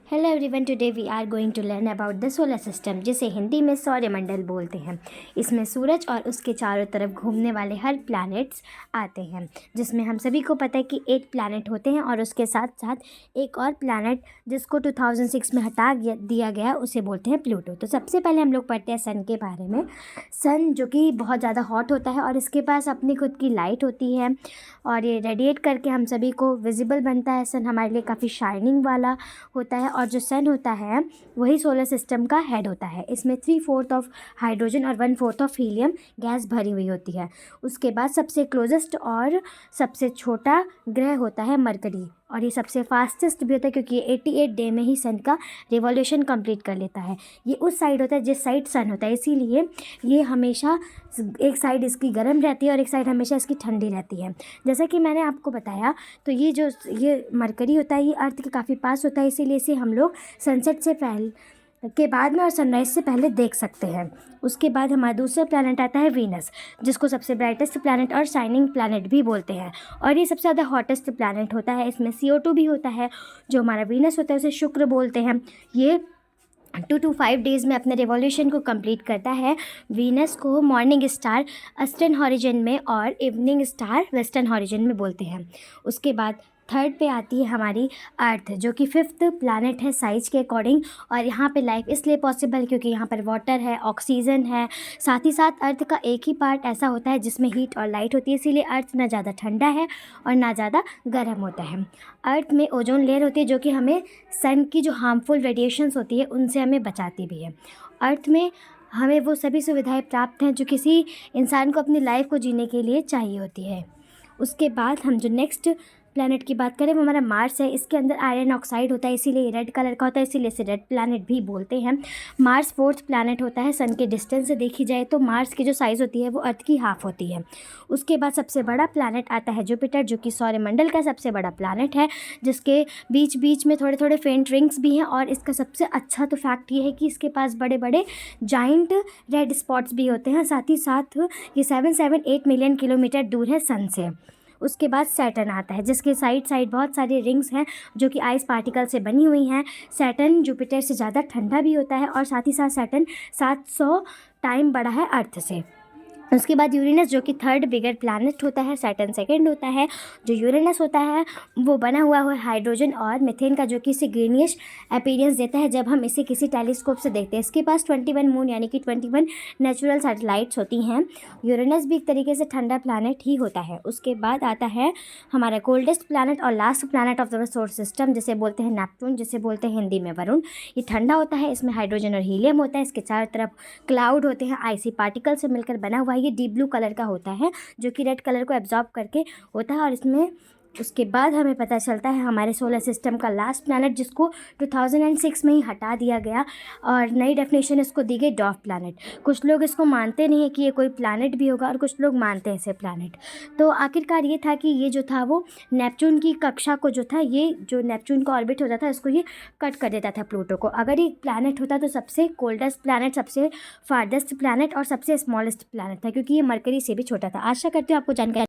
Hello everyone, today we are going to learn about the solar system, जिसे हिंदी में सौरमंडल बोलते हैं। इसमें सूरज और उसके चारों तरफ घूमने वाले हर प्लैनेट्स आते हैं, जिसमें हम सभी को पता है कि 8 प्लैनेट होते हैं और उसके साथ साथ एक और प्लैनेट जिसको 2006 में हटा दिया गया उसे बोलते हैं प्लूटो। तो सबसे पहले हम लोग पढ़ते हैं सन के बारे में। सन जो कि बहुत ज़्यादा हॉट होता है और इसके पास अपनी खुद की लाइट होती है और ये रेडिएट करके हम सभी को विजिबल बनता है। सन हमारे लिए काफ़ी शाइनिंग वाला होता है और जो सन होता है वही सोलर सिस्टम का हेड होता है। इसमें 3/4 ऑफ हाइड्रोजन और 1/4 ऑफ हीलियम गैस भरी हुई होती है। उसके बाद सबसे क्लोजेस्ट और सबसे छोटा ग्रह होता है मरकरी, और ये सबसे फास्टेस्ट भी होता है क्योंकि ये 88 डे में ही सन का रिवॉल्यूशन कंप्लीट कर लेता है। ये उस साइड होता है जिस साइड सन होता है, इसीलिए ये हमेशा एक साइड इसकी गर्म रहती है और एक साइड हमेशा इसकी ठंडी रहती है। जैसा कि मैंने आपको बताया, तो ये मरकरी होता है, ये अर्थ के काफ़ी पास होता है, इसीलिए इसे हम लोग सनसेट से पहले के बाद में और सनराइज़ से पहले देख सकते हैं। उसके बाद हमारा दूसरा प्लैनेट आता है वीनस, जिसको सबसे ब्राइटेस्ट प्लैनेट और शाइनिंग प्लैनेट भी बोलते हैं, और ये सबसे ज़्यादा हॉटेस्ट प्लैनेट होता है। इसमें CO2 भी होता है। जो हमारा वीनस होता है उसे शुक्र बोलते हैं। ये 2 to 5 डेज़ में अपने रिवॉल्यूशन को कंप्लीट करता है। वीनस को मॉर्निंग स्टार ईस्टर्न हॉरिजन में और इवनिंग स्टार वेस्टर्न हॉरिजन में बोलते हैं। उसके बाद थर्ड पे आती है हमारी अर्थ, जो कि 5th प्लैनेट है साइज के अकॉर्डिंग, और यहाँ पे लाइफ इसलिए पॉसिबल क्योंकि यहाँ पर वाटर है, ऑक्सीजन है। साथ ही साथ अर्थ का एक ही पार्ट ऐसा होता है जिसमें हीट और लाइट होती है, इसीलिए अर्थ ना ज़्यादा ठंडा है और ना ज़्यादा गर्म होता है। अर्थ में ओजोन लेयर होती है जो कि हमें सन की जो हार्मफुल रेडिएशंस होती है उनसे हमें बचाती भी है। अर्थ में हमें वो सभी सुविधाएं प्राप्त हैं जो किसी इंसान को अपनी लाइफ को जीने के लिए चाहिए होती है। उसके बाद हम जो नेक्स्ट प्लैनेट की बात करें वो हमारा मार्स है। इसके अंदर आयरन ऑक्साइड होता है, इसीलिए ये रेड कलर का होता है, इसीलिए इसे रेड प्लैनेट भी बोलते हैं। मार्स 4th प्लैनेट होता है। सन के डिस्टेंस से देखी जाए तो मार्स की जो साइज़ होती है वो अर्थ की हाफ होती है। उसके बाद सबसे बड़ा प्लैनेट आता है जुपिटर, जो कि सौरमंडल का सबसे बड़ा प्लैनेट है, जिसके बीच बीच में थोड़े थोड़े फेंट रिंग्स भी हैं। और इसका सबसे अच्छा तो फैक्ट ये है कि इसके पास बड़े बड़े जाइंट रेड स्पॉट्स भी होते हैं। साथ ही साथ ये 778 मिलियन किलोमीटर दूर है सन से। उसके बाद सैटर्न आता है, जिसके साइड बहुत सारे रिंग्स हैं जो कि आइस पार्टिकल से बनी हुई हैं। सैटर्न जुपिटर से ज़्यादा ठंडा भी होता है और साथ ही साथ सैटर्न 700 टाइम बड़ा है अर्थ से। उसके बाद यूरेनस, जो कि 3rd बिगर प्लैनेट होता है। सैटर्न 2nd होता है। जो यूरेनस होता है वो बना हुआ है हाइड्रोजन और मीथेन का, जो कि इसे ग्रीनिश अपीयरेंस देता है जब हम इसे किसी टेलीस्कोप से देखते हैं। इसके पास 21 मून यानी कि 21 नेचुरल सैटेलाइट्स होती हैं। यूरेनस भी एक तरीके से ठंडा प्लैनेट ही होता है। उसके बाद आता है हमारा कोल्डेस्ट प्लैनेट और last planet of the solar system, जिसे बोलते हैं नेपच्यून, जिसे बोलते हैं हिंदी में वरुण। ये ठंडा होता है, इसमें हाइड्रोजन और हीलियम होता है, इसके चारों तरफ क्लाउड होते हैं, आइसी पार्टिकल से मिलकर बना हुआ। ये डीप ब्लू कलर का होता है जो कि रेड कलर को एब्जॉर्ब करके होता है। और इसमें उसके बाद हमें पता चलता है हमारे सोलर सिस्टम का लास्ट प्लैनेट, जिसको 2006 में ही हटा दिया गया और नई डेफिनेशन इसको दी गई डॉफ प्लैनेट। कुछ लोग इसको मानते नहीं है कि ये कोई प्लैनेट भी होगा और कुछ लोग मानते हैं इसे प्लैनेट। तो आखिरकार ये था कि ये जो था वो नेपच्यून की कक्षा को जो था, ये जो नेपच्यून का ऑर्बिट होता था इसको ये कट कर देता था प्लूटो को। अगर ये प्लैनेट होता तो सबसे कोल्डेस्ट प्लैनेट, सबसे फारदेस्ट प्लैनेट और सबसे स्मॉलेस्ट प्लैनेट था, क्योंकि ये मरकरी से भी छोटा था। आशा करती हूँ आपको जानकारी